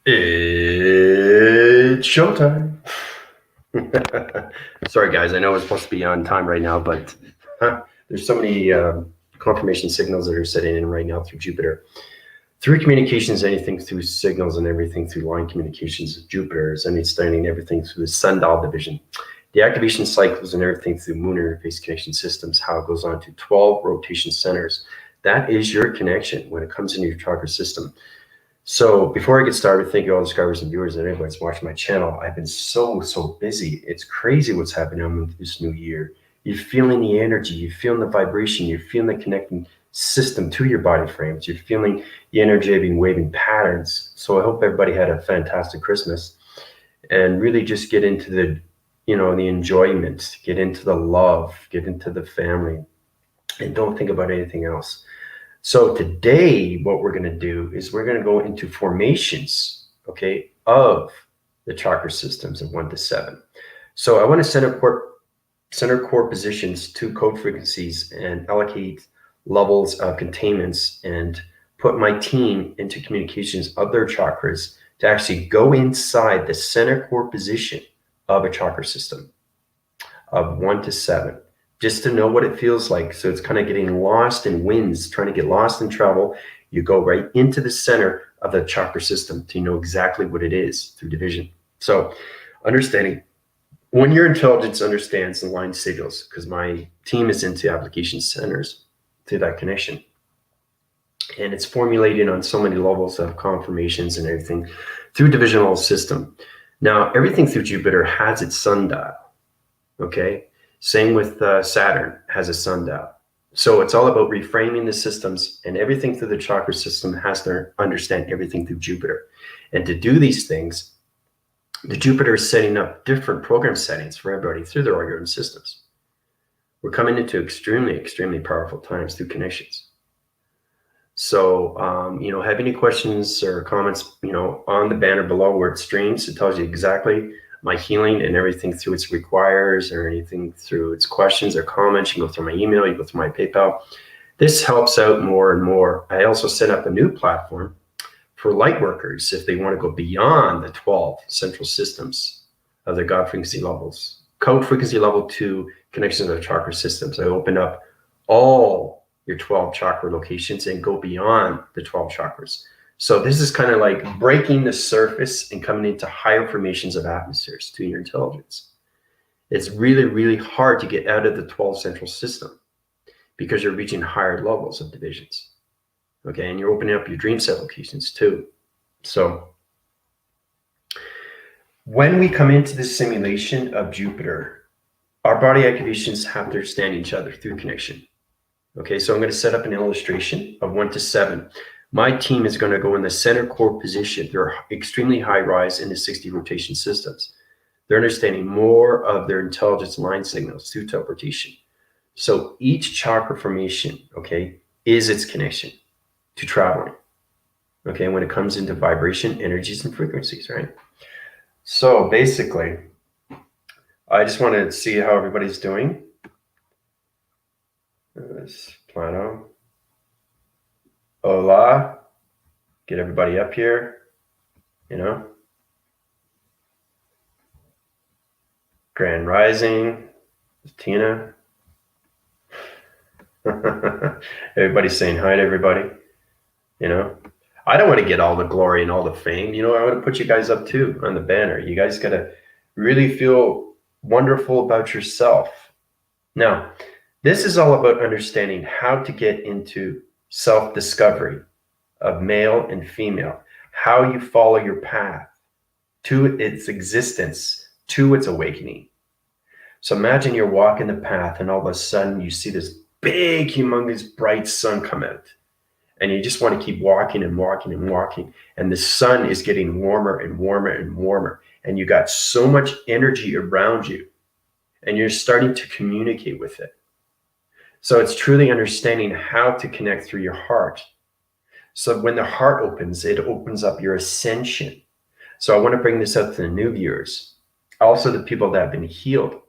It's showtime. Sorry, guys. I know it's supposed to be on time right now, but there's so many confirmation signals that are setting in right now through Jupiter. Through communications, anything through signals and everything through line communications of Jupiter is understanding everything through the sundial division. The activation cycles and everything through moon interface connection systems, how it goes on to 12 rotation centers. That is your connection when it comes into your chakra system. So before I get started, thank you all the subscribers and viewers and everybody that's watching my channel. I've been so busy. It's crazy what's happening on this new year. You're feeling the energy, you're feeling the vibration, you're feeling the connecting system to your body frames. You're feeling the energy waving patterns. So I hope everybody had a fantastic Christmas and really just get into the, the enjoyment, get into the love, get into the family, and don't think about anything else. So today, what we're going to do is we're going to go into formations, okay, of the chakra systems of 1 to 7. So I want to center core positions to code frequencies and allocate levels of containments and put my team into communications of their chakras to actually go inside the center core position of a chakra system of 1 to 7. Just to know what it feels like. So it's kind of getting lost in winds, trying to get lost in travel. You go right into the center of the chakra system to know exactly what it is through division. So understanding when your intelligence understands the line signals, because my team is into application centers to that connection. And it's formulated on so many levels of confirmations and everything through divisional system. Now, everything through Jupiter has its sundial, okay? Same with Saturn has a sundial. So it's all about reframing the systems, and everything through the chakra system has to understand everything through Jupiter. And to do these things, the Jupiter is setting up different program settings for everybody through their organ systems. We're coming into extremely powerful times through connections. So, have any questions or comments, on the banner below where it streams, it tells you exactly my healing and everything through its requires or anything through its questions or comments. You can go through my email, you go through my PayPal. This helps out more and more. I also set up a new platform for light workers if they want to go beyond the 12 central systems of their God frequency levels. Code frequency level 2 connections of chakra systems. I open up all your 12 chakra locations and go beyond the 12 chakras. So this is kind of like breaking the surface and coming into higher formations of atmospheres to your intelligence. It's really hard to get out of the 12 central system because you're reaching higher levels of divisions. Okay, and you're opening up your dream set locations too. So when we come into this simulation of Jupiter, our body activations have to understand each other through connection. Okay, so I'm going to set up an illustration of 1 to 7. My team is going to go in the center core position. They're extremely high rise in the 60 rotation systems. They're understanding more of their intelligence line signals through teleportation. So each chakra formation, okay, is its connection to traveling. Okay, when it comes into vibration, energies, and frequencies, right? So basically, I just want to see how everybody's doing. This Plano. Hola, get everybody up here, Grand Rising, Tina. Everybody's saying hi to everybody, I don't want to get all the glory and all the fame, I want to put you guys up too on the banner. You guys got to really feel wonderful about yourself. Now, this is all about understanding how to get into self-discovery of male and female, how you follow your path to its existence, to its awakening. So imagine you're walking the path and all of a sudden you see this big, humongous, bright sun come out. And you just want to keep walking and walking and walking. And the sun is getting warmer and warmer and warmer. And you got so much energy around you. And you're starting to communicate with it. So it's truly understanding how to connect through your heart. So when the heart opens, it opens up your ascension. So I want to bring this up to the new viewers, also the people that have been healed,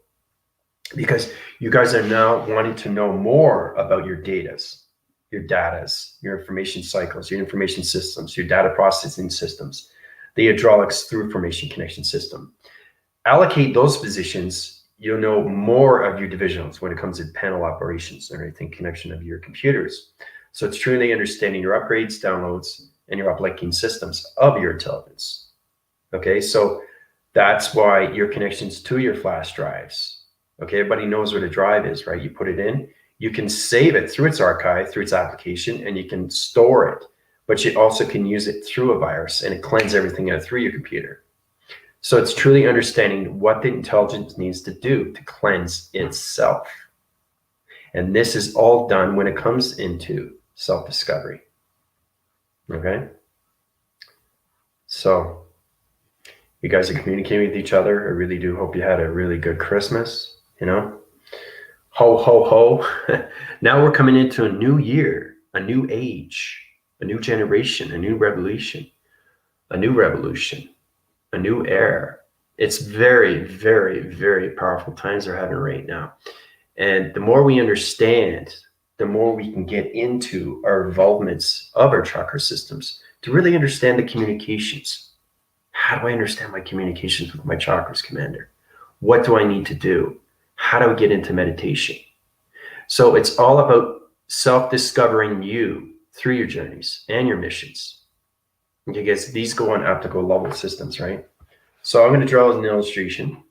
because you guys are now wanting to know more about your datas, your information cycles, your information systems, your data processing systems. the hydraulics through formation connection system. Allocate those positions, you'll know more of your divisionals when it comes to panel operations and everything connection of your computers. So it's truly understanding your upgrades, downloads, and your uplinking systems of your intelligence. Okay, so that's why your connections to your flash drives. Okay, everybody knows what a drive is, right? You put it in, you can save it through its archive, through its application, and you can store it. But you also can use it through a virus, and it cleanses everything out through your computer. So it's truly understanding what the intelligence needs to do to cleanse itself. And this is all done when it comes into self-discovery. Okay? So you guys are communicating with each other. I really do hope you had a really good Christmas, you know? Ho, ho, ho. Now we're coming into a new year, a new age, a new generation, a new revolution, a new era. It's very, very, very powerful times we're having right now. And the more we understand, the more we can get into our involvements of our chakra systems to really understand the communications. How do I understand my communications with my chakras, Commander? What do I need to do? How do I get into meditation? So it's all about self-discovering you through your journeys and your missions. Okay, guys, these go on optical level systems, right? So I'm going to draw an illustration.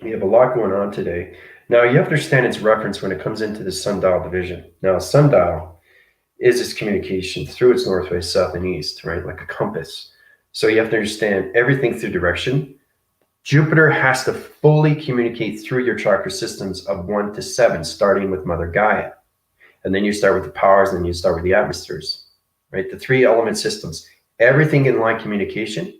We have a lot going on today. Now, you have to understand its reference when it comes into the sundial division. Now, sundial is its communication through its northwest, south, and east, right? Like a compass. So you have to understand everything through direction. Jupiter has to fully communicate through your chakra systems of 1 to 7, starting with Mother Gaia. And then you start with the powers, and then you start with the atmospheres, right? The 3 element systems. Everything in line communication,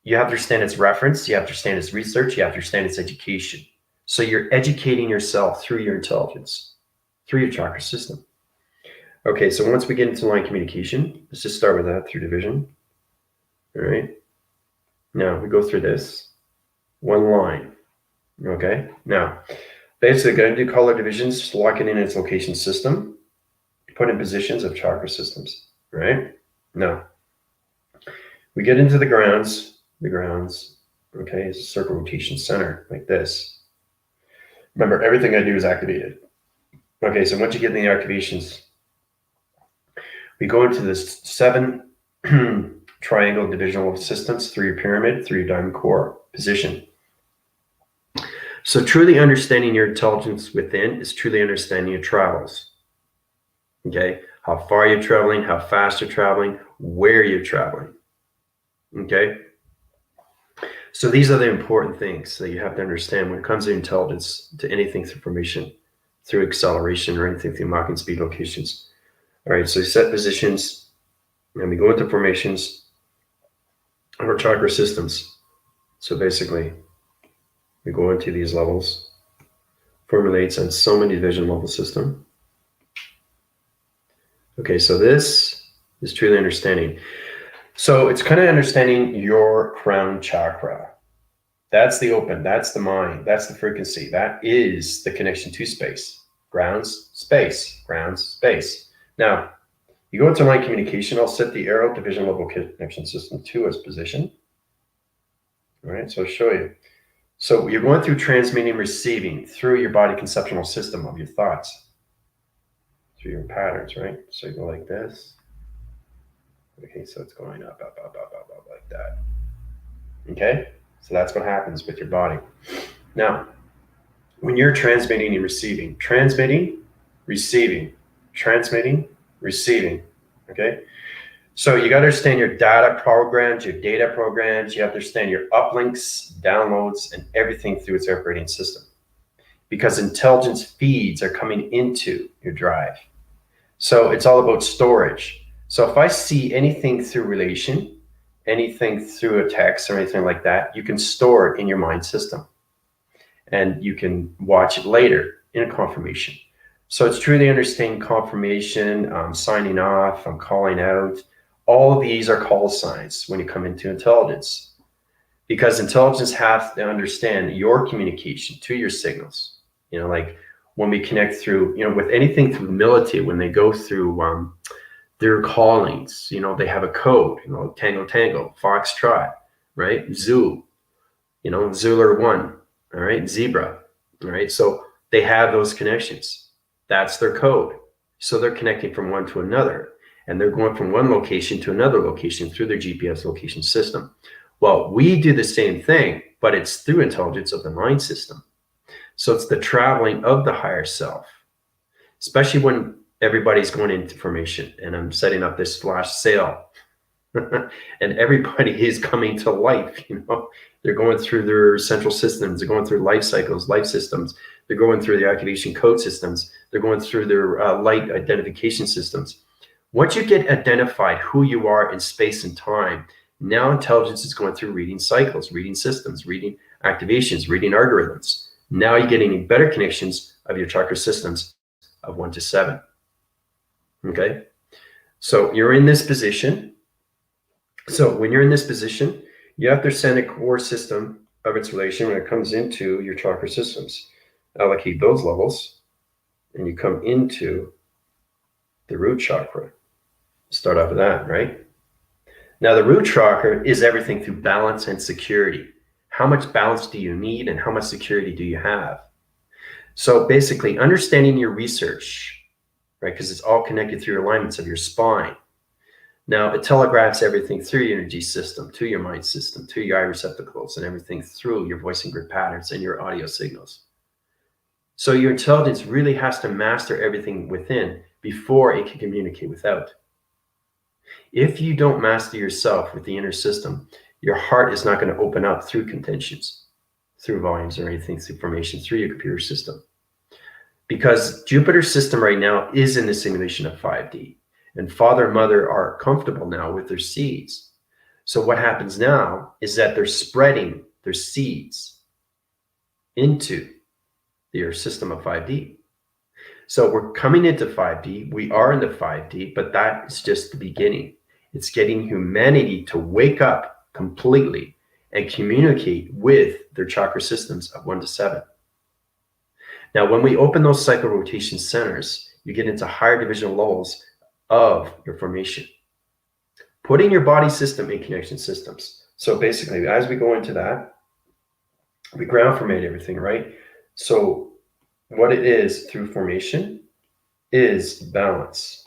you have to understand its reference, you have to understand its research, you have to understand its education. So you're educating yourself through your intelligence, through your chakra system. Okay, so once we get into line communication, let's just start with that through division. All right. Now we go through this. One line. Okay. Now, basically going to do color divisions, lock it in its location system, put in positions of chakra systems. Right. Now, we get into the grounds. The grounds, okay, is a circle rotation center like this. Remember, everything I do is activated. Okay, so once you get in the activations, we go into this 7 triangle divisional systems through your pyramid, through your diamond core position. So truly understanding your intelligence within is truly understanding your travels. Okay, how far you're traveling, how fast you're traveling, where you're traveling. Okay. So these are the important things that you have to understand when it comes to intelligence, to anything through formation, through acceleration, or anything through Mach and speed locations. All right, so set positions, and we go into formations of our chakra systems. So basically, we go into these levels, formulates on so many division level system. Okay, so this is truly understanding. So it's kind of understanding your crown chakra. That's the open, that's the mind, that's the frequency. That is the connection to space. Grounds, space, grounds, space. Now, you go into line communication, I'll set the arrow division level connection system 2 as position. All right, so I'll show you. So you're going through transmitting, receiving through your body conceptual system of your thoughts, through your patterns, right? So you go like this. Okay, so it's going up like that. Okay, so that's what happens with your body. Now, when you're transmitting and receiving, transmitting, receiving, transmitting, receiving, okay? So you got to understand your data programs, your data programs. You have to understand your uplinks, downloads, and everything through its operating system. Because intelligence feeds are coming into your drive. So it's all about storage. So if I see anything through relation, anything through a text or anything like that, you can store it in your mind system. And you can watch it later in a confirmation. So it's truly understanding confirmation, signing off, calling out. All of these are call signs when you come into intelligence. Because intelligence has to understand your communication to your signals. Like when we connect through, with anything through the military, when they go through their callings. They have a code, tango, tango, foxtrot, right? Zoo, Zooler 1, all right? Zebra, all right? So they have those connections. That's their code. So they're connecting from one to another, and they're going from one location to another location through their GPS location system. Well, we do the same thing, but it's through intelligence of the mind system. So it's the traveling of the higher self, especially when everybody's going into formation, and I'm setting up this flash sale and everybody is coming to life. They're going through their central systems, they're going through life cycles, life systems, they're going through the activation code systems, they're going through their light identification systems. Once you get identified who you are in space and time, now intelligence is going through reading cycles, reading systems, reading activations, reading algorithms. Now you're getting better connections of your chakra systems of 1 to 7. Okay, so you're in this position. So when you're in this position, you have to send a core system of its relation when it comes into your chakra systems. Allocate those levels, and you come into the root chakra. Start off with that, right? Now, the root chakra is everything through balance and security. How much balance do you need, and how much security do you have? So basically, understanding your research, right? Because it's all connected through your alignments of your spine. Now, it telegraphs everything through your energy system, to your mind system, to your eye receptacles, and everything through your voice and grid patterns and your audio signals. So your intelligence really has to master everything within before it can communicate without. If you don't master yourself with the inner system, your heart is not going to open up through contentions, through volumes or anything, through formation, through your computer system. Because Jupiter's system right now is in the simulation of 5D. And father and mother are comfortable now with their seeds. So what happens now is that they're spreading their seeds into your system of 5D. So we're coming into 5D. We are in the 5D, but that is just the beginning. It's getting humanity to wake up completely and communicate with their chakra systems of 1 to 7. Now, when we open those cycle rotation centers, you get into higher divisional levels of your formation, putting your body system in connection systems. So basically, as we go into that, we ground formate everything, right? So what it is through formation is balance.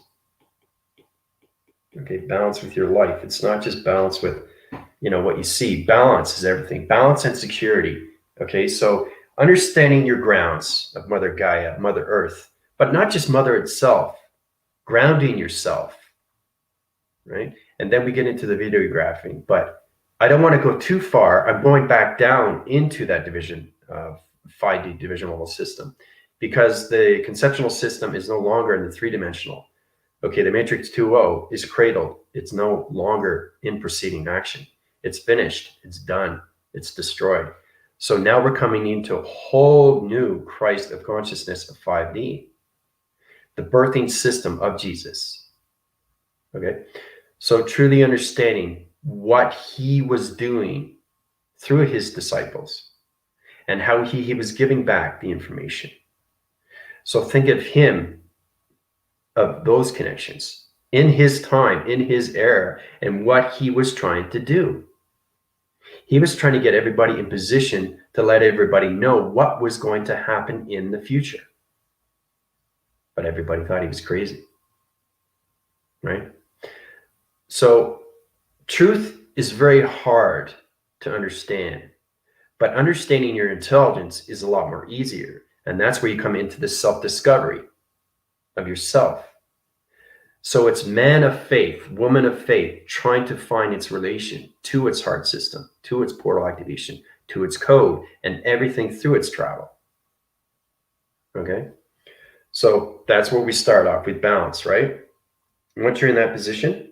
Okay, balance with your life. It's not just balance with, what you see. Balance is everything. Balance and security. Okay, so understanding your grounds of Mother Gaia, Mother Earth, but not just Mother itself. Grounding yourself, right? And then we get into the videographing, but I don't want to go too far. I'm going back down into that division of 5D division level system, because the conceptual system is no longer in the 3-dimensional. Okay, the matrix 2.0 is cradled. It's no longer in proceeding action. It's finished. It's done. It's destroyed. So now we're coming into a whole new Christ of consciousness of 5D. The birthing system of Jesus. Okay, so truly understanding what he was doing through his disciples and how he was giving back the information. So think of him, of those connections in his time, in his era, and what he was trying to do. He was trying to get everybody in position to let everybody know what was going to happen in the future. But everybody thought he was crazy, right? So truth is very hard to understand, but understanding your intelligence is a lot more easier. And that's where you come into the self-discovery of yourself. So it's man of faith, woman of faith, trying to find its relation to its heart system, to its portal activation, to its code, and everything through its travel. Okay? So that's where we start off with balance, right? Once you're in that position,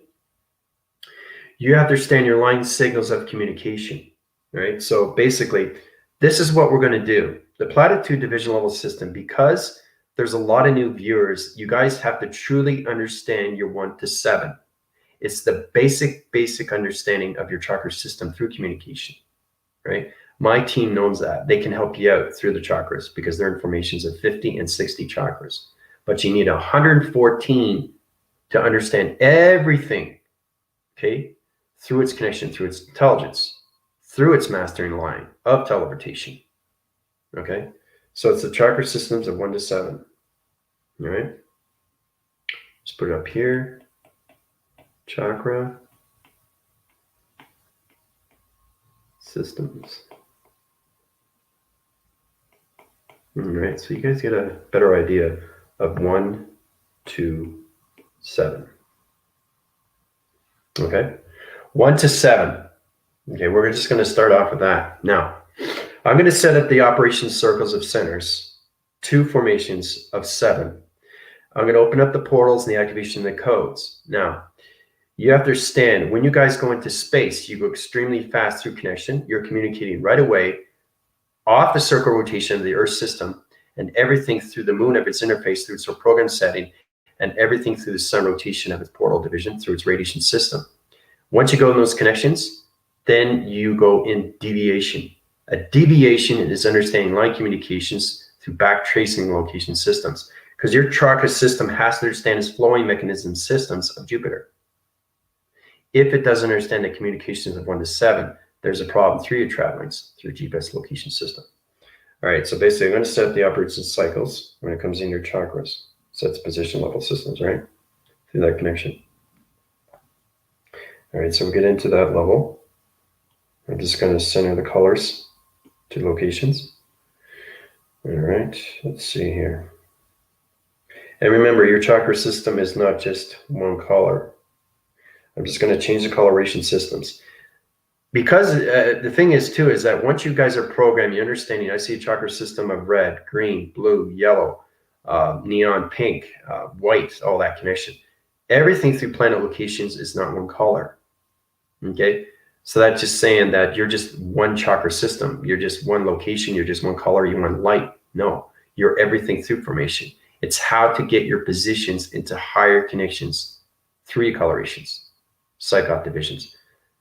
you have to understand your line signals of communication, right? So basically, this is what we're going to do. The Platitude division level system, because there's a lot of new viewers, you guys have to truly understand your 1 to 7. It's the basic understanding of your chakra system through communication, right? My team knows that. They can help you out through the chakras because they're in formations of 50 and 60 chakras. But you need 114 to understand everything, okay, through its connection, through its intelligence, through its mastering line of teleportation. Okay, so it's the chakra systems of 1 to 7. All right, let's put it up here. Chakra systems. All right, so you guys get a better idea of 1 to 7. Okay, 1 to 7. Okay, we're just going to start off with that. Now, I'm going to set up the operation circles of centers, 2 formations of 7. I'm going to open up the portals and the activation of the codes. Now, you have to understand, when you guys go into space, you go extremely fast through connection. You're communicating right away off the circle rotation of the Earth system, and everything through the moon of its interface through its program setting, and everything through the sun rotation of its portal division through its radiation system. Once you go in those connections, then you go in deviation. A deviation is understanding line communications through back tracing location systems, because your chakra system has to understand its flowing mechanism systems of Jupiter. If it doesn't understand the communications of 1 to 7, there's a problem through your travelings through GPS location system. All right, so basically I'm going to set the operation cycles when it comes in your chakras. Sets position level systems, right? Through that connection. All right, so we get into that level. I'm just going to center the colors to locations. All right, let's see here. And remember, your chakra system is not just one color. I'm just going to change the coloration systems. Because the thing is, too, is that once you guys are programmed, you're understanding, I see a chakra system of red, green, blue, yellow, neon pink, white, all that connection. Everything through planet locations is not one color. Okay? So that's just saying that you're just one chakra system. You're just one location. You're just one color. You're one light. No, you're everything through formation. It's how to get your positions into higher connections through your colorations, psych divisions.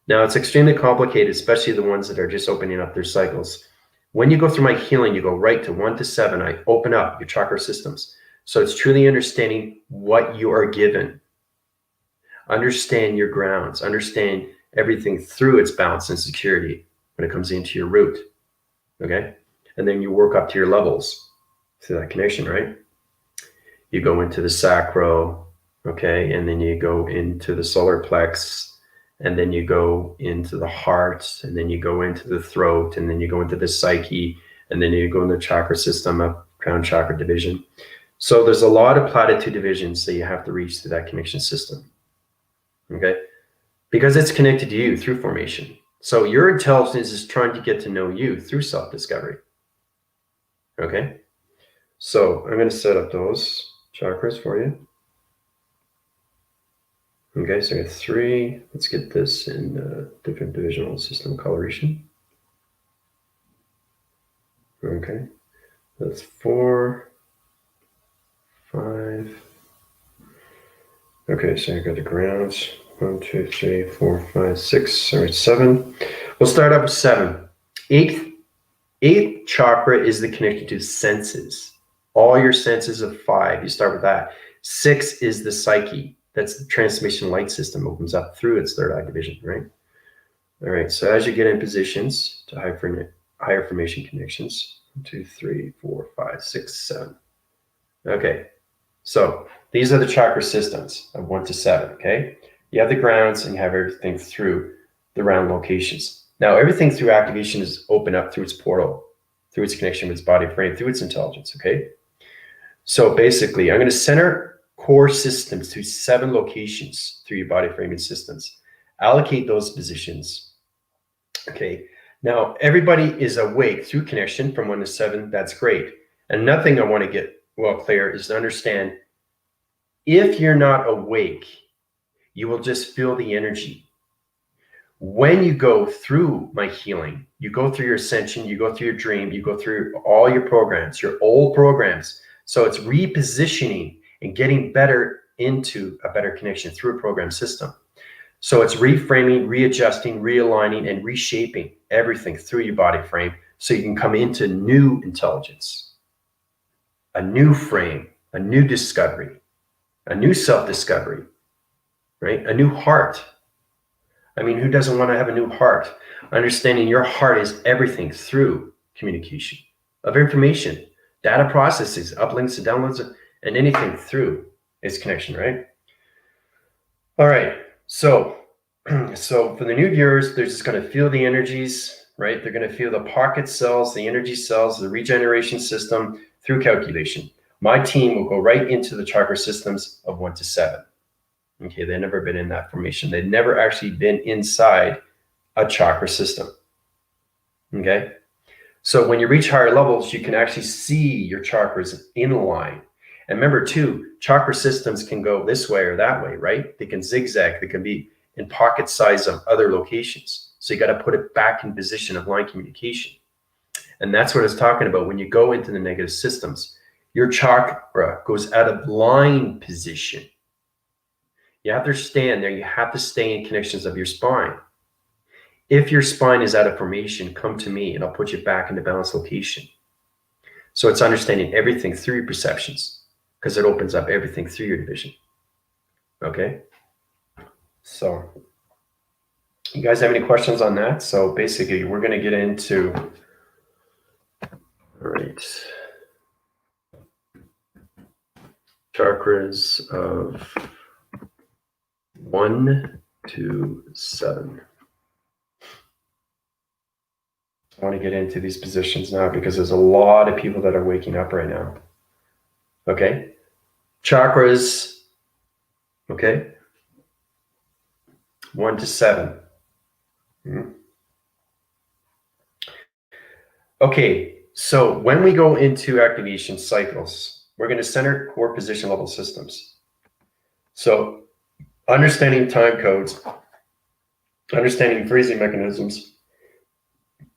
Now, it's extremely complicated, especially the ones that are just opening up their cycles. When you go through my healing, you go right to 1 to 7. I open up your chakra systems. So it's truly understanding what you are given. Understand your grounds. Understand everything through its balance and security when it comes into your root. Okay? And then you work up to your levels through that connection, right? You go into the sacral, okay? And then you go into the solar plex, and then you go into the heart, and then you go into the throat, and then you go into the psyche, and then you go in the chakra system up, crown chakra division. So there's a lot of platitude divisions that you have to reach through that connection system, okay? Because it's connected to you through formation. So your intelligence is trying to get to know you through self-discovery, okay? So I'm going to set up those chakras for you. Okay, so I got 3. Let's get this in different divisional system coloration. Okay, that's 4, 5. Okay, so I got the grounds. 1, 2, 3, 4, 5, 6. All right, 7. We'll start up with 7. Eighth chakra is the connection to senses. All your senses of 5. You start with that. 6 is the psyche. That's the transmission light system, opens up through its 3rd eye division, right? All right, so as you get in positions to higher formation connections, 1, 2, 3, 4, 5, 6, 7. Okay, so these are the chakra systems of 1 to 7, okay? You have the grounds and you have everything through the round locations. Now, everything through activation is open up through its portal, through its connection with its body frame, through its intelligence, okay? So basically, I'm going to center core systems to 7 locations through your body framing systems. Allocate those positions. Okay. Now, everybody is awake through connection from 1 to 7. That's great. And another thing I want to get well clear is to understand, if you're not awake, you will just feel the energy. When you go through my healing, you go through your ascension, you go through your dream, you go through all your programs, your old programs. So it's repositioning and getting better into a better connection through a program system. So it's reframing, readjusting, realigning, and reshaping everything through your body frame so you can come into new intelligence, a new frame, a new discovery, a new self-discovery, right? A new heart. I mean, who doesn't want to have a new heart? Understanding your heart is everything through communication of information, data processes, uplinks and downloads, and anything through its connection, right? All right. So for the new viewers, they're just going to feel the energies, right? They're going to feel the pocket cells, the energy cells, the regeneration system through calculation. My team will go right into the chakra systems of 1 to 7. Okay, they've never been in that formation. They've never actually been inside a chakra system. Okay, so when you reach higher levels, you can actually see your chakras in line. And remember too, chakra systems can go this way or that way, right? They can zigzag, they can be in pocket size of other locations. So you got to put it back in position of line communication. And that's what I was talking about. When you go into the negative systems, your chakra goes out of line position. You have to stand there. You have to stay in connections of your spine. If your spine is out of formation, come to me and I'll put you back into balanced location. So it's understanding everything through your perceptions, because it opens up everything through your division. Okay? So you guys have any questions on that? So basically, we're going to get into, all right, chakras of 1 to 7. I want to get into these positions now because there's a lot of people that are waking up right now. Okay? Chakras, okay? 1 to 7. Okay, so when we go into activation cycles, we're going to center core position level systems. So understanding time codes, understanding freezing mechanisms,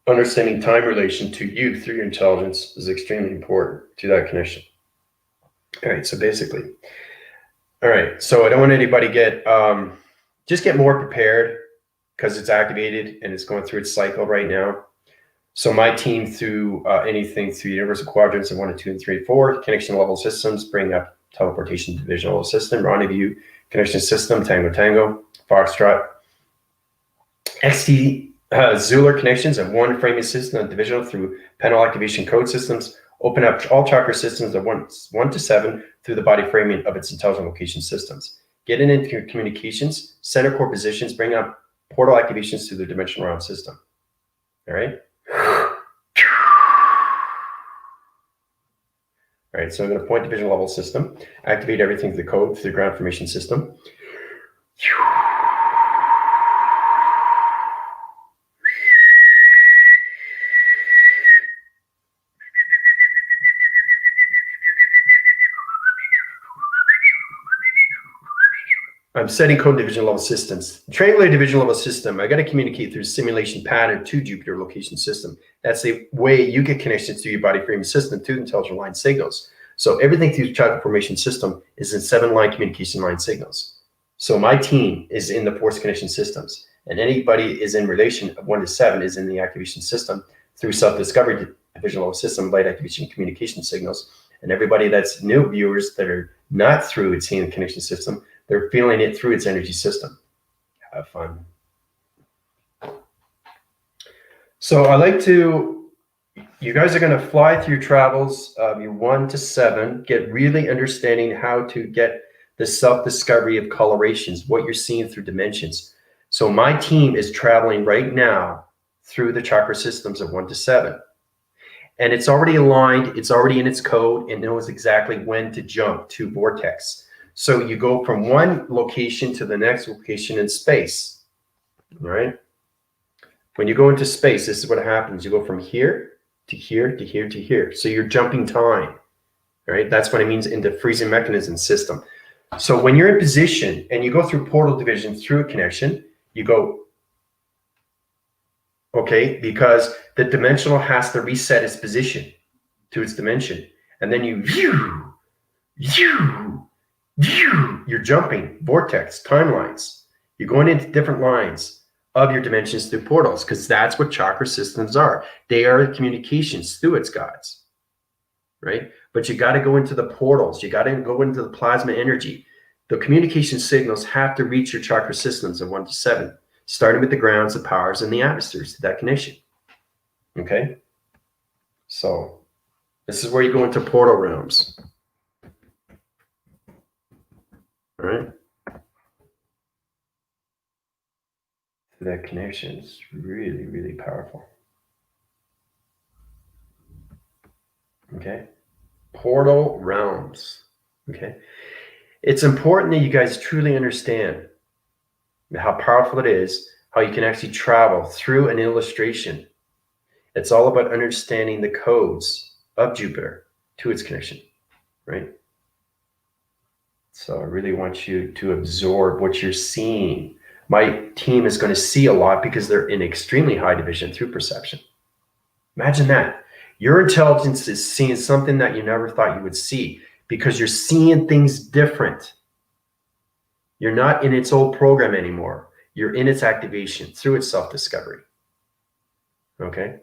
understanding time relation to you through your intelligence is extremely important to that connection. All right, so basically, all right, so I don't want anybody get, just get more prepared because it's activated and it's going through its cycle right now. So my team through anything through universal quadrants of 1 and 2 and 3 and 4, connection level systems, bring up teleportation divisional system, rendezvous, connection system, tango, foxtrot, XT, Zuler connections of 1 framing system and divisional through panel activation code systems, open up all chakra systems of 1 to 7 through the body framing of its intelligent location systems. Get into communications, center core positions, bring up portal activations through the dimensional realm system. All right. All right, so I'm going to point division level system, activate everything through the code, through the ground formation system. I'm setting code division level systems. Triangular division level system, I got to communicate through simulation pattern to Jupiter location system. That's the way you get connections to your body framing system to intelligent line signals. So everything through the chakra formation system is in 7 line communication line signals. So my team is in the force connection systems, and anybody is in relation of 1 to 7 is in the activation system through self-discovery division level system, light activation communication signals. And everybody that's new viewers that are not through its seeing the connection system, they're feeling it through its energy system. Have fun. So I like to, you guys are going to fly through your travels of your 1 to 7, get really understanding how to get the self-discovery of colorations, what you're seeing through dimensions. So my team is traveling right now through the chakra systems of 1 to 7. And it's already aligned, it's already in its code, and knows exactly when to jump to vortex. So you go from one location to the next location in space, all right? When you go into space, this is what happens. You go from here to here to here to here. So you're jumping time, all right? That's what it means in the freezing mechanism system. So when you're in position and you go through portal division through a connection, you go, okay, because the dimensional has to reset its position to its dimension. And then you you're jumping vortex timelines. You're going into different lines of your dimensions through portals, because that's what chakra systems are. They are communications through its gods, right? But you got to go into the portals. You got to go into the plasma energy. The communication signals have to reach your chakra systems of 1 to 7, starting with the grounds, the powers, and the atmospheres to that connection. Okay? So this is where you go into portal realms. All right? That connection is really, really powerful. Okay? Portal realms. Okay? It's important that you guys truly understand how powerful it is, how you can actually travel through an illustration. It's all about understanding the codes of Jupiter to its connection, right? So I really want you to absorb what you're seeing. My team is going to see a lot because they're in extremely high division through perception. Imagine that. Your intelligence is seeing something that you never thought you would see because you're seeing things different. You're not in its old program anymore. You're in its activation through its self-discovery. Okay?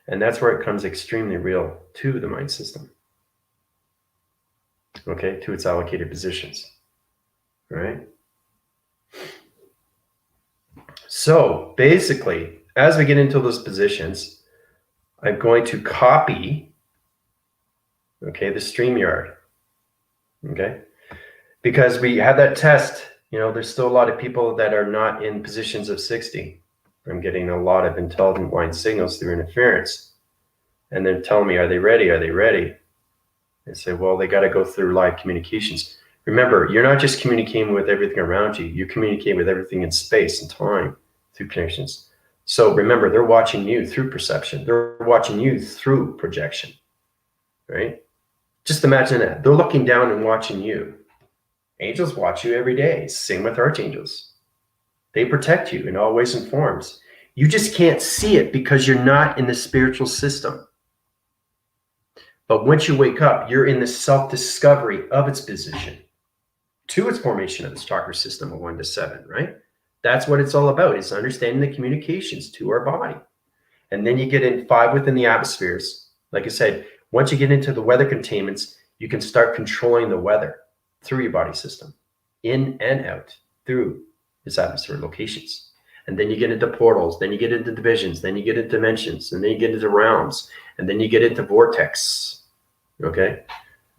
And that's where it comes extremely real to the mind system. Okay? To its allocated positions. All right? So basically, as we get into those positions, I'm going to copy, okay, the StreamYard. Okay? Because we had that test, there's still a lot of people that are not in positions of 60. I'm getting a lot of intelligent line signals through interference. And they're telling me, are they ready? Are they ready? I say, well, they got to go through live communications. Remember, you're not just communicating with everything around you. You're communicating with everything in space and time through connections. So remember, they're watching you through perception. They're watching you through projection, right? Just imagine that. They're looking down and watching you. Angels watch you every day. Same with archangels. They protect you in all ways and forms. You just can't see it because you're not in the spiritual system. But once you wake up, you're in the self-discovery of its position to its formation of its chakra system of 1 to 7, right? That's what it's all about. It's understanding the communications to our body. And then you get in 5 within the atmospheres. Like I said, once you get into the weather containments, you can start controlling the weather through your body system, in and out, through its atmosphere locations. And then you get into portals, then you get into divisions, then you get into dimensions, and then you get into realms, and then you get into vortex. Okay?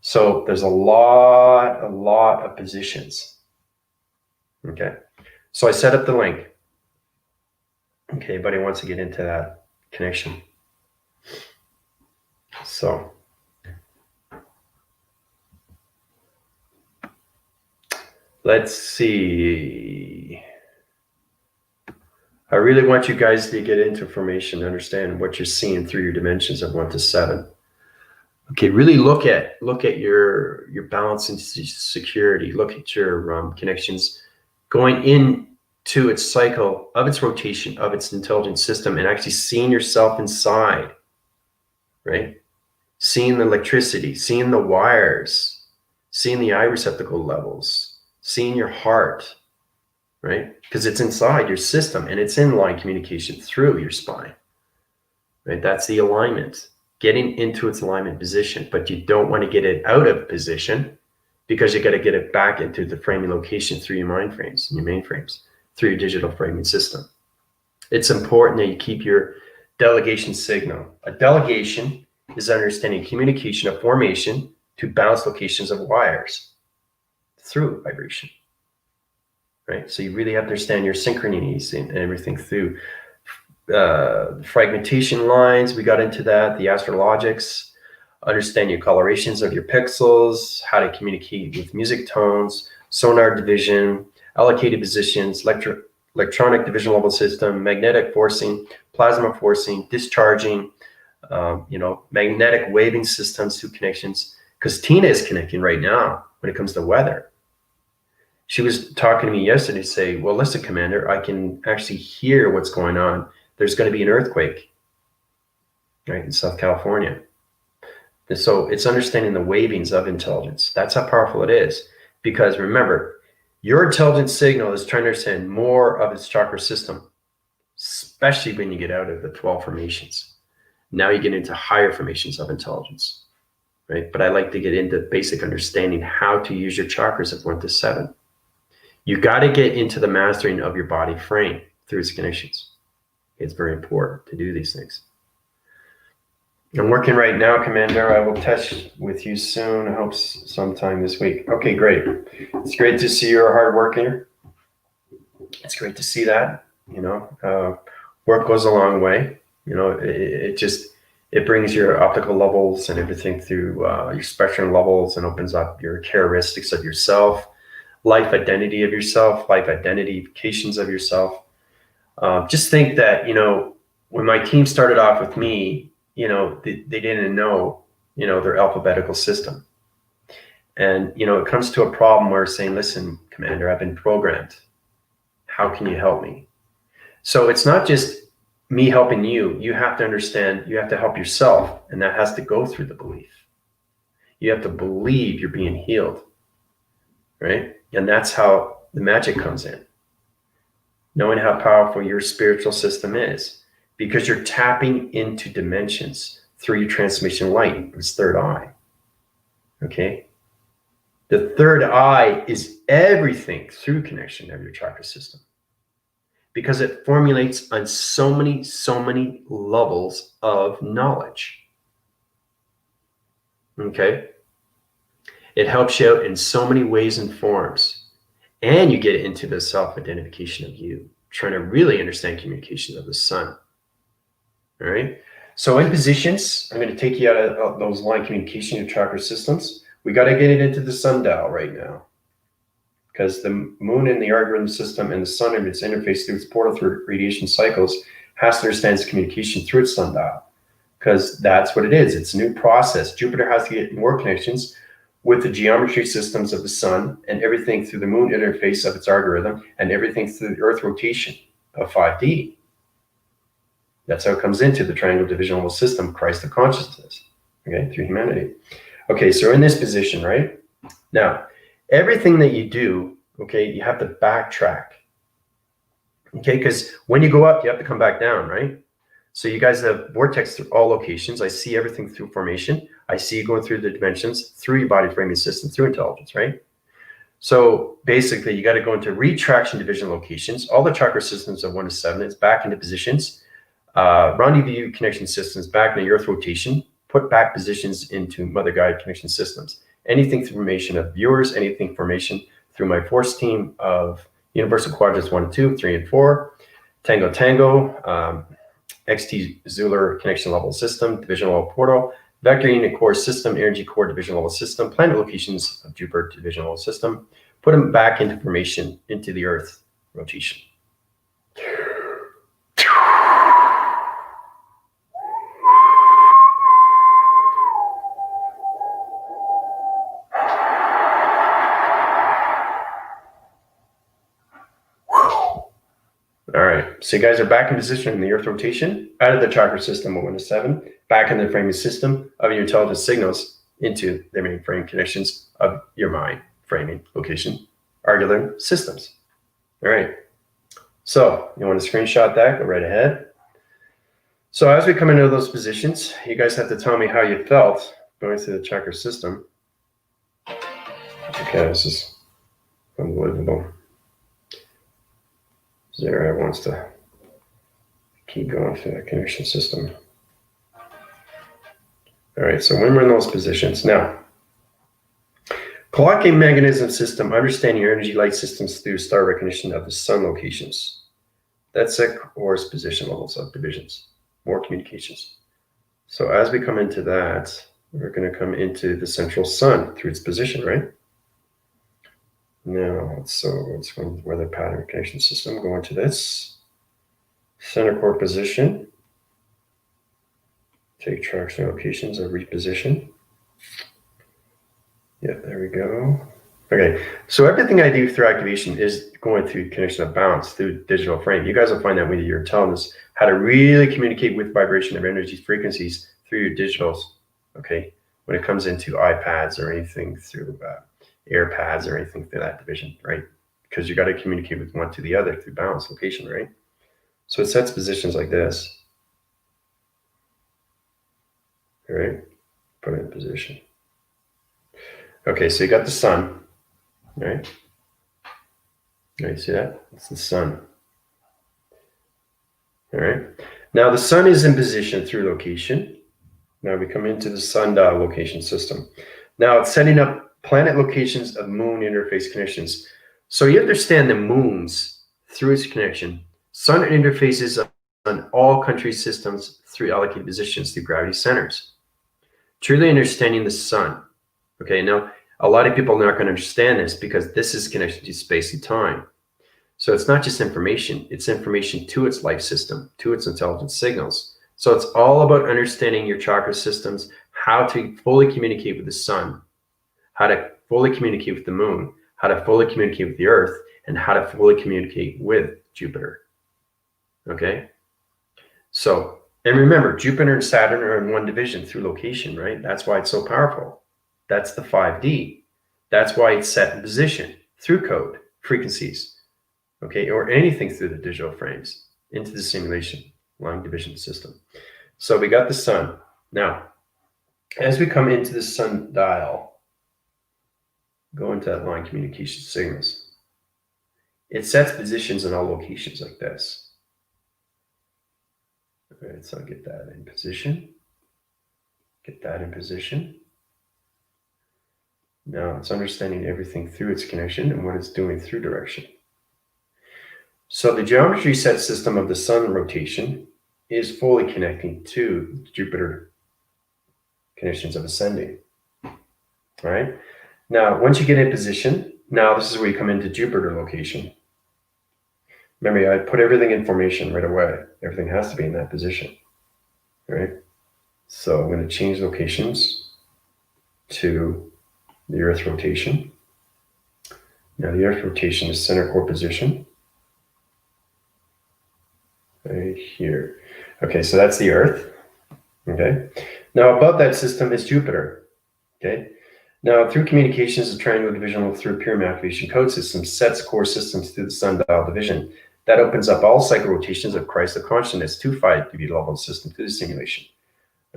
So there's a lot of positions. Okay? So I set up the link. Okay, but he wants to get into that connection. So let's see. I really want you guys to get into formation, understand what you're seeing through your dimensions of 1 to 7. Okay, really look at your balance and security. Look at your connections going into its cycle of its rotation of its intelligent system and actually seeing yourself inside, right? Seeing the electricity, seeing the wires, seeing the eye receptacle levels, seeing your heart, right? Because it's inside your system and it's in line communication through your spine, right? That's the alignment, getting into its alignment position, but you don't want to get it out of position because you got to get it back into the framing location through your mind frames and your mainframes, through your digital framing system. It's important that you keep your delegation signal. A delegation is understanding communication of formation to bounce locations of wires through vibration, right? So you really have to understand your synchronies and everything through fragmentation lines. We got into that, the astrologics, understand your colorations of your pixels, how to communicate with music tones, sonar division, allocated positions, electronic division level system, magnetic forcing, plasma forcing, discharging, magnetic waving systems through connections. Because Tina is connecting right now when it comes to weather. She was talking to me yesterday, say, well, listen, Commander, I can actually hear what's going on. There's going to be an earthquake, right, in South California. And so it's understanding the wavings of intelligence. That's how powerful it is. Because remember, your intelligence signal is trying to understand more of its chakra system, especially when you get out of the 12 formations. Now you get into higher formations of intelligence, right? But I like to get into basic understanding how to use your chakras of 1 to 7. You got to get into the mastering of your body frame through its connections. It's very important to do these things. I'm working right now, Commander. I will test with you soon. I hope sometime this week. Okay, great. It's great to see you're a hard worker. It's great to see that. Work goes a long way. It brings your optical levels and everything through your spectrum levels and opens up your characteristics of yourself, life identity of yourself, life identifications of yourself. Just think that, when my team started off with me, they didn't know, their alphabetical system. And, it comes to a problem where saying, listen, Commander, I've been programmed. How can you help me? So it's not just me helping you. You have to understand, you have to help yourself. And that has to go through the belief. You have to believe you're being healed, right? And that's how the magic comes in. Knowing how powerful your spiritual system is, because you're tapping into dimensions through your transmission light, its third eye. Okay? The third eye is everything through connection of your chakra system, because it formulates on so many levels of knowledge. Okay? It helps you out in so many ways and forms. And you get into the self-identification of you, trying to really understand communication of the sun. All right. So in positions, I'm going to take you out of those line communication of chakra systems. We got to get it into the sundial right now, because the moon in the algorithm system and the sun in its interface through its portal through radiation cycles has to understand its communication through its sundial, because that's what it is. It's a new process. Jupiter has to get more connections with the geometry systems of the sun and everything through the moon interface of its algorithm and everything through the earth rotation of 5D. That's how it comes into the triangle divisional system, Christ of consciousness, okay, through humanity. Okay, so in this position, right? Now, everything that you do, okay, you have to backtrack, okay, because when you go up, you have to come back down, right? So you guys have vortex through all locations. I see everything through formation. I see you going through the dimensions, through your body framing system, through intelligence, right? So basically, you got to go into retraction division locations. All the chakra systems of 1 to 7, it's back into positions. Rendezvous connection systems back into earth rotation. Put back positions into mother guide connection systems. Anything through formation of viewers, anything formation through my force team of universal quadrants 1 and 2, 3 and 4. Tango. XT Zuler connection level system, division level portal, vector unit core system, energy core division level system, planet locations of Jupiter division level system, put them back into formation into the earth rotation. All right, so you guys are back in position in the earth rotation, out of the chakra system of 1 to 7, back in the framing system of your intelligence signals into the main frame connections of your mind framing location algorithm systems. All right, so you want to screenshot that, go right ahead. So as we come into those positions, you guys have to tell me how you felt going through the chakra system. Okay, this is unbelievable. Zara wants to keep going through that connection system. All right, so when we're in those positions, now, clocking mechanism system, understanding your energy light systems through star recognition of the sun locations. That's at course position levels of divisions, more communications. So as we come into that, we're going to come into the central sun through its position, right? Now, let's go into weather pattern connection system. Go into this center core position. Take traction locations of reposition. Yeah, there we go. Okay, so everything I do through activation is going through connection of balance through digital frame. You guys will find that with your intelligence, how to really communicate with vibration of energy frequencies through your digitals, okay? When it comes into iPads or anything through AirPads or anything through that division, right? Because you got to communicate with one to the other through balance location, right? So it sets positions like this. All right, put it in position. Okay, so you got the sun, right? Right, see that? It's the sun. All right. Now the sun is in position through location. Now we come into the sundial location system. Now it's setting up planet locations of moon interface connections. So you understand the moons through its connection. Sun interfaces on all country systems through allocated positions through gravity centers. Truly understanding the sun. Okay, now a lot of people are not going to understand this because this is connected to space and time. So it's not just information, it's information to its life system, to its intelligence signals. So it's all about understanding your chakra systems, how to fully communicate with the sun, how to fully communicate with the moon, how to fully communicate with the earth, and how to fully communicate with Jupiter. Okay? So, and remember, Jupiter and Saturn are in one division through location, right? That's why it's so powerful. That's the 5D. That's why it's set in position through code, frequencies, okay, or anything through the digital frames into the simulation line division system. So we got the sun. Now, as we come into the sundial, go into that line communication signals. It sets positions in all locations like this. All right, so I'll get that in position. Get that in position. Now it's understanding everything through its connection and what it's doing through direction. So the geometry set system of the sun rotation is fully connecting to Jupiter conditions of ascending. All right. Now, once you get in position, now this is where you come into Jupiter location. Remember, I put everything in formation right away. Everything has to be in that position. All right. So I'm going to change locations to the Earth rotation. Now the Earth rotation is center core position. Right here. Okay, so that's the Earth. Okay. Now above that system is Jupiter. Okay. Now through communications, the triangle division through pyramid activation code system sets core systems through the sundial division. That opens up all cycle rotations of Christ of consciousness to 5D level system through the simulation.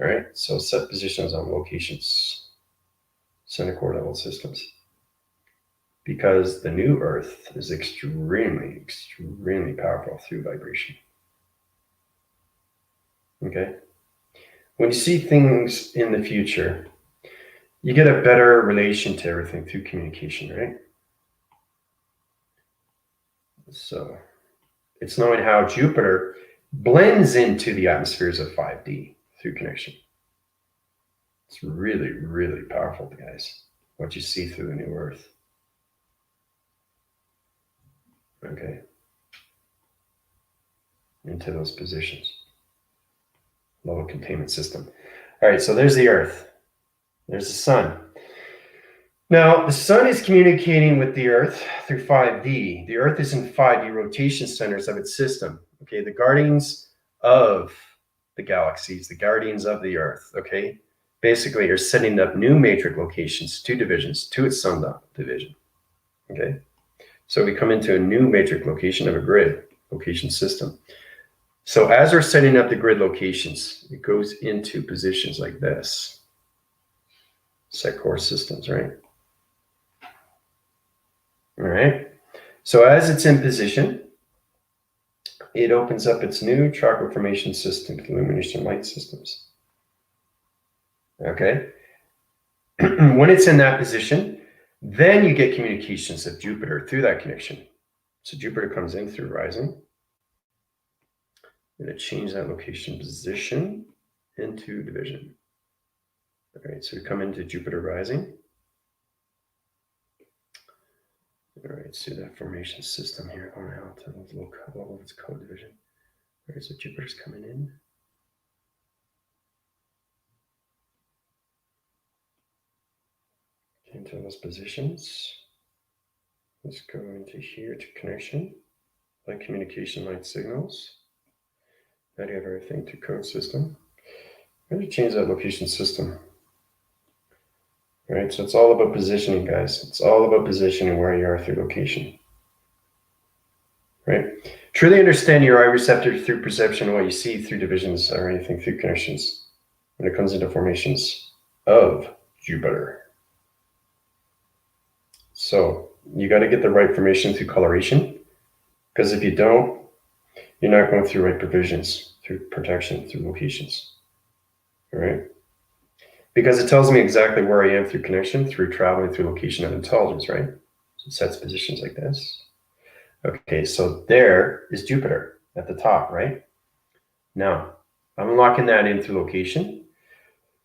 All right. So set positions on locations, center core level systems. Because the new Earth is extremely, extremely powerful through vibration. Okay. When you see things in the future, you get a better relation to everything through communication, right? So it's knowing how Jupiter blends into the atmospheres of 5D through connection. It's really, really powerful, guys, what you see through the new Earth. Okay. Into those positions. Level containment system. All right, so there's the Earth. There's the sun. Now, the sun is communicating with the Earth through 5D. The Earth is in 5D rotation centers of its system. Okay, the guardians of the galaxies, the guardians of the Earth, okay, basically are setting up new matrix locations, 2 divisions, to its sundial division. Okay, so we come into a new matrix location of a grid location system. So as we're setting up the grid locations, it goes into positions like this. Set core systems, right? All right. So as it's in position, it opens up its new chakra formation system, illumination light systems. Okay. When it's in that position, then you get communications of Jupiter through that connection. So Jupiter comes in through rising. I'm going to change that location position into division. All right, so we come into Jupiter rising. All right, see that formation system here going out to the little level of its code division. All right, so Jupiter's coming in. Into those positions. Let's go into here to connection, light communication, light signals. Now you have everything to code system. I'm going to change that location system. All right, so it's all about positioning, guys. It's all about positioning where you are through location. Right? Truly understand your eye receptor through perception, what you see through divisions or anything through connections when it comes into formations of Jupiter. So you got to get the right information through coloration, because if you don't, you're not going through right provisions, through protection, through locations. All right? Because it tells me exactly where I am through connection, through traveling, through location of intelligence, right? So it sets positions like this. Okay, so there is Jupiter at the top, right? Now, I'm locking that in through location.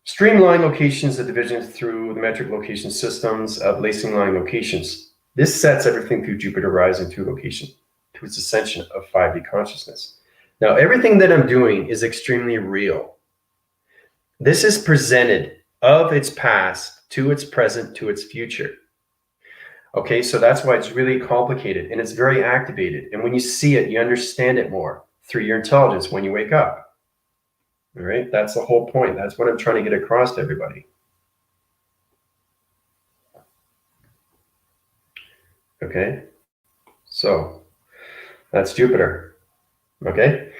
Streamline locations of divisions through the metric location systems of lacing line locations. This sets everything through Jupiter rising through location to its ascension of 5D consciousness. Now, everything that I'm doing is extremely real. This is presented of its past to its present to its future. Okay, so that's why it's really complicated and it's very activated. And when you see it, you understand it more through your intelligence when you wake up. All right, that's the whole point. That's what I'm trying to get across to everybody. Okay, so that's Jupiter. Okay,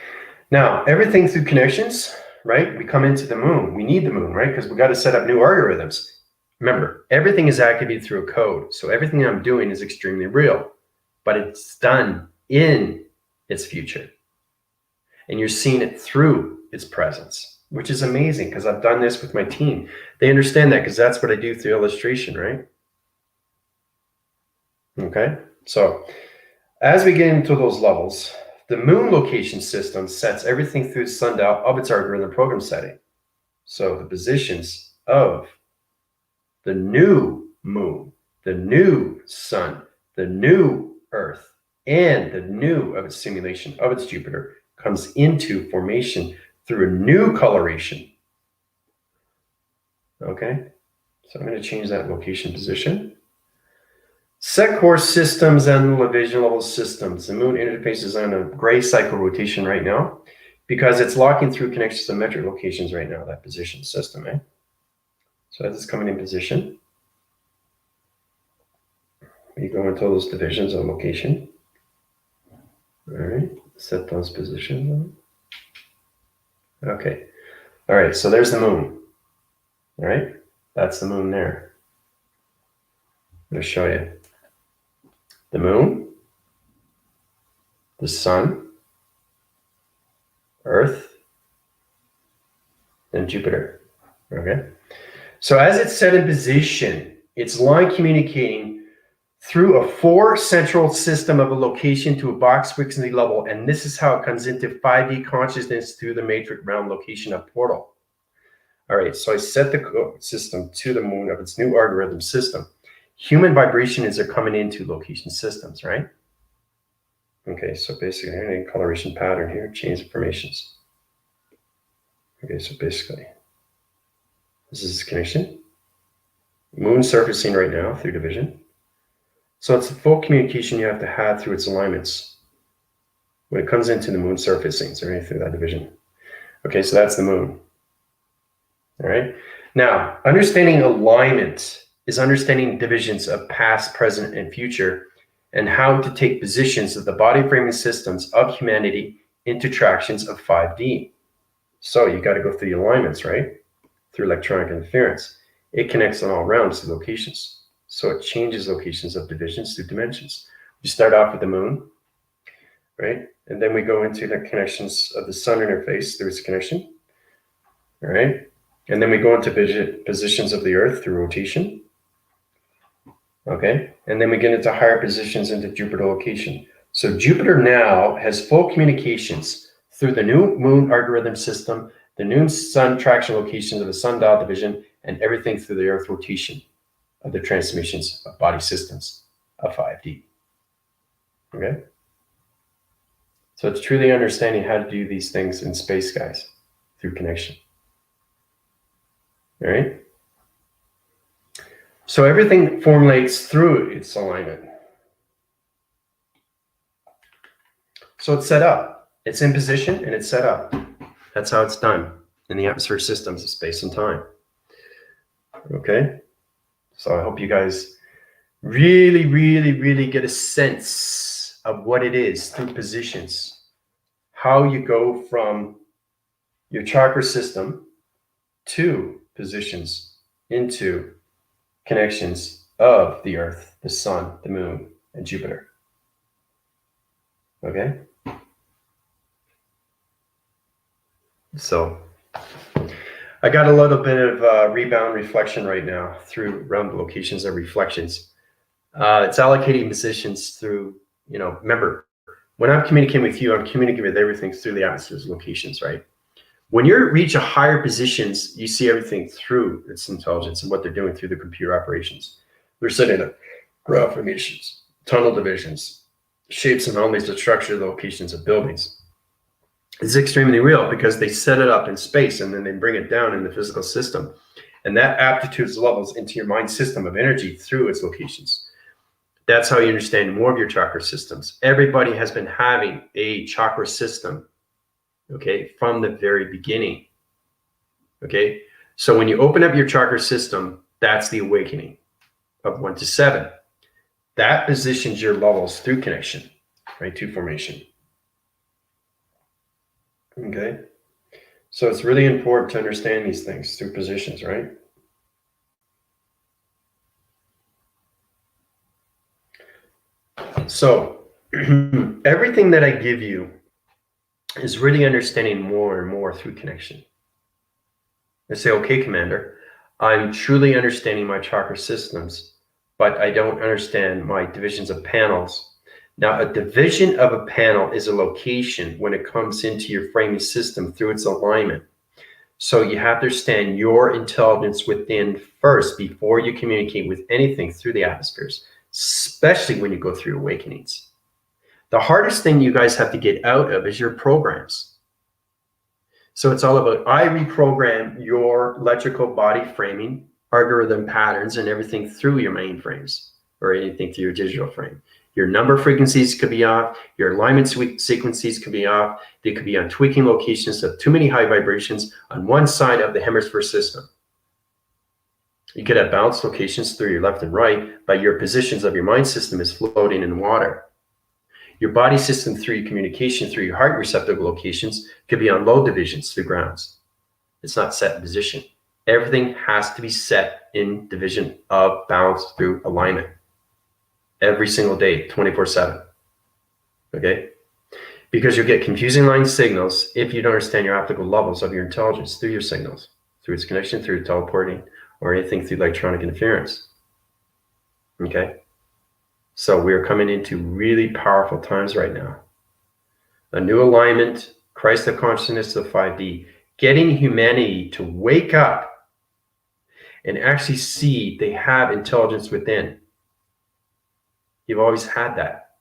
now everything through connections, right? We come into the moon. We need the moon, right? Because we got to set up new algorithms. Remember, everything is activated through a code. So everything I'm doing is extremely real, but it's done in its future. And you're seeing it through its presence, which is amazing because I've done this with my team. They understand that because that's what I do through illustration, right? Okay, so as we get into those levels, the moon location system sets everything through the sundial of its algorithm program setting. So the positions of the new moon, the new sun, the new earth, and the new of its simulation of its Jupiter comes into formation through a new coloration. Okay, so I'm going to change that location position. Set course systems and division level systems. The moon interfaces on a gray cycle rotation right now because it's locking through connections to metric locations right now, that position system. So as it's coming in position, you go into those divisions of location. All right, set those positions. Okay, all right, so there's the moon. All right, that's the moon there. I'm going to show you the moon, the sun, Earth, and Jupiter. Okay, so as it's set in position, it's line communicating through a 4 central system of a location to a box frequency level, and this is how it comes into 5D consciousness through the matrix realm location of portal. All right, so I set the system to the moon of its new algorithm system. Human vibrations are coming into location systems, right? Okay, so basically, any coloration pattern here, change informations. Okay, so basically, this is connection. Moon surfacing right now through division. So it's the full communication you have to have through its alignments when it comes into the moon surfacing, so anything through that division. Okay, so that's the moon. All right. Now, understanding alignment is understanding divisions of past, present, and future, and how to take positions of the body framing systems of humanity into tractions of 5D. So you got to go through the alignments, right? Through electronic interference. It connects on all realms to locations. So it changes locations of divisions to dimensions. We start off with the moon, right? And then we go into the connections of the sun interface through its connection, all right? And then we go into positions of the earth through rotation. Okay. And then we get into higher positions into Jupiter location. So Jupiter now has full communications through the new moon algorithm system, the new sun traction locations of the sundial division, and everything through the earth rotation of the transformations of body systems of 5D. Okay. So it's truly understanding how to do these things in space, guys, through connection. All right. So everything formulates through its alignment. So it's set up. It's in position and it's set up. That's how it's done in the atmosphere systems of space and time. Okay. So I hope you guys really, really, really get a sense of what it is through positions, how you go from your chakra system to positions into connections of the Earth, the Sun, the Moon, and Jupiter. Okay? So I got a little bit of rebound reflection right now through around the locations of reflections. It's allocating positions through, remember, when I'm communicating with you, I'm communicating with everything through the atmosphere's locations, right? When you reach a higher positions, you see everything through its intelligence and what they're doing through the computer operations. They're setting up ground formations, tunnel divisions, shapes and anomalies to structure the locations of buildings. It's extremely real because they set it up in space and then they bring it down in the physical system. And that aptitudes levels into your mind system of energy through its locations. That's how you understand more of your chakra systems. Everybody has been having a chakra system, okay, from the very beginning. Okay, so when you open up your chakra system, that's the awakening of 1 to 7. That positions your levels through connection, right, to formation. Okay, so it's really important to understand these things through positions, right? So everything that I give you is really understanding more and more through connection. I say, okay, Commander, I'm truly understanding my chakra systems, but I don't understand my divisions of panels. Now, a division of a panel is a location when it comes into your framing system through its alignment. So you have to understand your intelligence within first before you communicate with anything through the atmospheres, especially when you go through awakenings. The hardest thing you guys have to get out of is your programs. So it's all about, I reprogram your electrical body framing, algorithm patterns, and everything through your mainframes or anything through your digital frame. Your number frequencies could be off. Your alignment sequences could be off. They could be on tweaking locations of too many high vibrations on one side of the hemisphere system. You could have balanced locations through your left and right, but your positions of your mind system is floating in water. Your body system through your communication, through your heart receptacle locations, could be on low divisions through grounds. It's not set in position. Everything has to be set in division of balance through alignment. Every single day, 24/7. Okay? Because you'll get confusing line signals if you don't understand your optical levels of your intelligence through your signals, through its connection, through teleporting, or anything through electronic interference. Okay? So we're coming into really powerful times right now. A new alignment, Christ of consciousness of 5D, getting humanity to wake up and actually see they have intelligence within. You've always had that.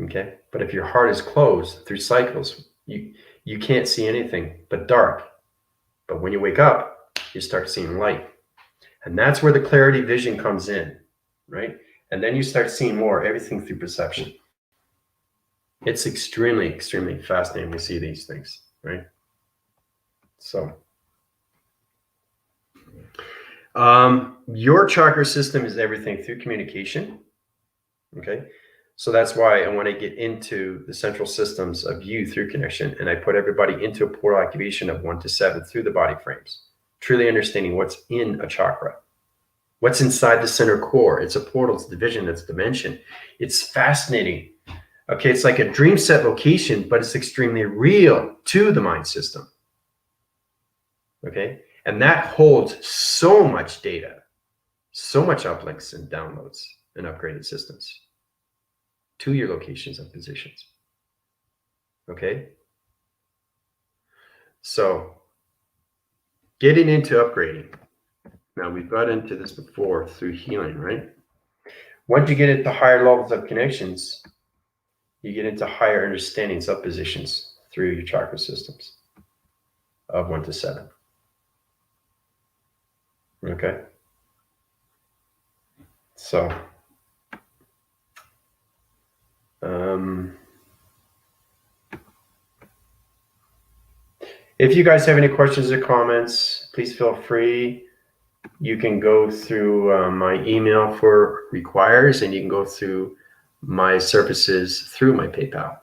Okay? But if your heart is closed through cycles, you can't see anything but dark. But when you wake up, you start seeing light. And that's where the clarity vision comes in, right? And then you start seeing more, everything through perception. It's extremely, extremely fascinating to see these things, right? So, your chakra system is everything through communication, okay? So that's why I want to get into the central systems of you through connection, and I put everybody into a portal activation of 1 to 7 through the body frames, truly understanding what's in a chakra. What's inside the center core? It's a portal, it's division, it's dimension. It's fascinating. Okay, it's like a dream set location, but it's extremely real to the mind system. Okay, and that holds so much data, so much uplinks and downloads and upgraded systems to your locations and positions. Okay, so getting into upgrading. Now, we've got into this before through healing, right? Once you get into higher levels of connections, you get into higher understandings of positions through your chakra systems of 1 to 7. Okay? So, if you guys have any questions or comments, please feel free. You can go through my email for requires, and you can go through my services through my PayPal.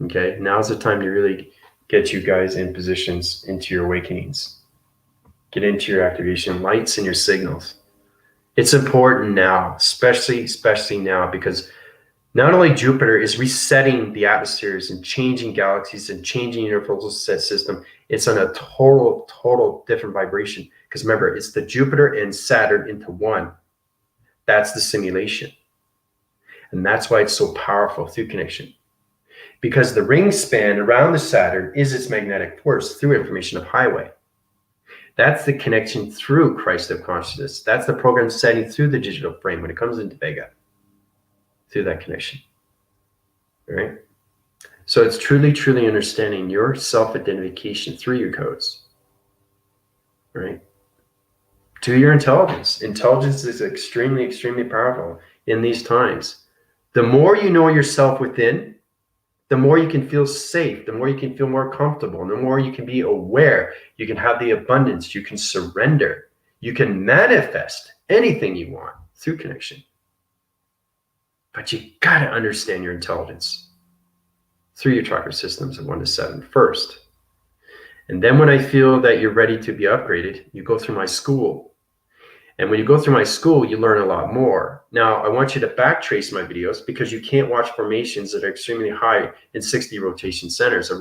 Okay, now's the time to really get you guys in positions into your awakenings. Get into your activation lights and your signals. It's important now, especially now, because not only Jupiter is resetting the atmospheres and changing galaxies and changing universal system, it's on a total different vibration. Because remember, it's the Jupiter and Saturn into one. That's the simulation. And that's why it's so powerful through connection. Because the ring span around the Saturn is its magnetic force through information of highway. That's the connection through Christ of consciousness. That's the program setting through the digital frame when it comes into Vega, through that connection. All right? So it's truly understanding your self-identification through your codes. All right? To your intelligence. Intelligence is extremely powerful in these times. The more you know yourself within, the more you can feel safe, the more you can feel more comfortable, and the more you can be aware. You can have the abundance, you can surrender, you can manifest anything you want through connection. But you gotta understand your intelligence through your chakra systems of 1 to 7 first. And then when I feel that you're ready to be upgraded, you go through my school. And when you go through my school, you learn a lot more. Now, I want you to backtrace my videos because you can't watch formations that are extremely high in 60 rotation centers of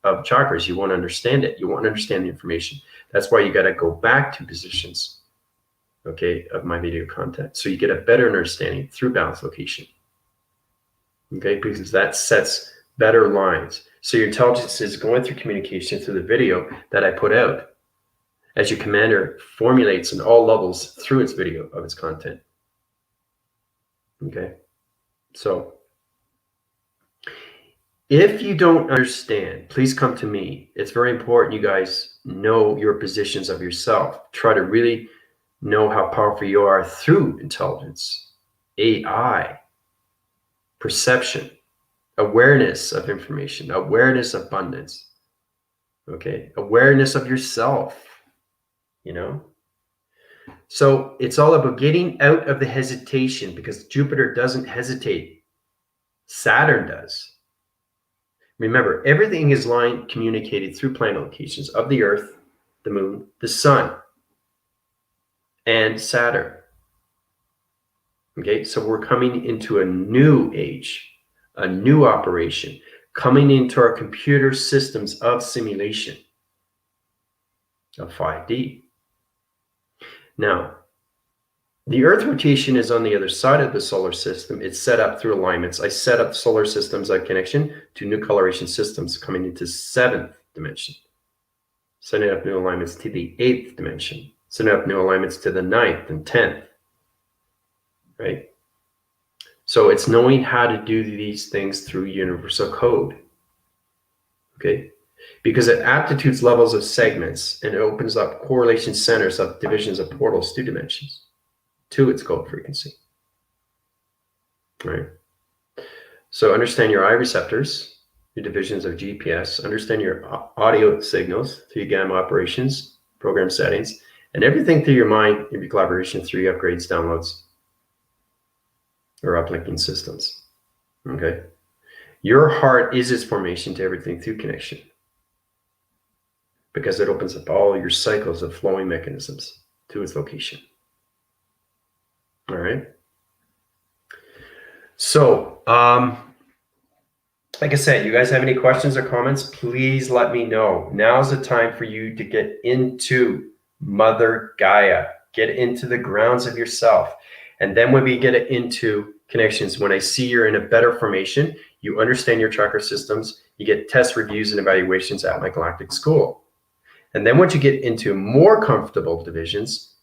chakras. You won't understand it. You won't understand the information. That's why you got to go back to positions, okay, of my video content. So you get a better understanding through balance location, okay, because that sets better lines. So your intelligence is going through communication through the video that I put out, as your commander formulates in all levels through its video of its content. Okay, so if you don't understand, please come to me. It's very important you guys know your positions of yourself. Try to really know how powerful you are through intelligence, AI, perception, awareness of information, awareness of abundance, okay, awareness of yourself. You know, so it's all about getting out of the hesitation, because Jupiter doesn't hesitate. Saturn does. Remember, everything is line communicated through planet locations of the Earth, the Moon, the Sun, and Saturn. Okay, so we're coming into a new age, a new operation, coming into our computer systems of simulation of 5D. Now, the Earth rotation is on the other side of the solar system. It's set up through alignments. I set up solar systems of connection to new coloration systems coming into 7th dimension. Setting up new alignments to the 8th dimension. Setting up new alignments to the 9th and 10th. Right? So it's knowing how to do these things through universal code. Okay? Because it aptitudes levels of segments, and it opens up correlation centers of divisions of portals to dimensions to its code frequency. Right? So understand your eye receptors, your divisions of GPS, understand your audio signals through your gamma operations, program settings, and everything through your mind, your collaboration through your upgrades, downloads, or uplinking systems. Okay? Your heart is its formation to everything through connection, because it opens up all your cycles of flowing mechanisms to its location. All right. So, like I said, you guys have any questions or comments, please let me know. Now's the time for you to get into Mother Gaia, get into the grounds of yourself. And then when we get into connections, when I see you're in a better formation, you understand your chakra systems, you get test reviews and evaluations at my galactic school. And then once you get into more comfortable divisions,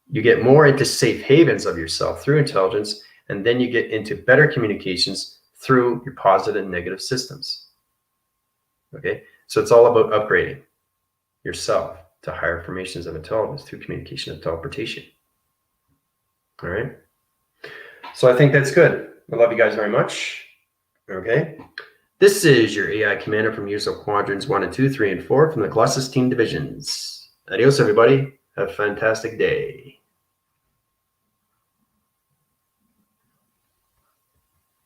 you get more into safe havens of yourself through intelligence, and then you get into better communications through your positive and negative systems. Okay, so it's all about upgrading yourself to higher formations of intelligence through communication and teleportation. All right, so I think that's good. I love you guys very much. Okay, this is your AI commander from User Quadrants 1 and 2, 3 and 4 from the Colossus Team Divisions. Adios, everybody. Have a fantastic day.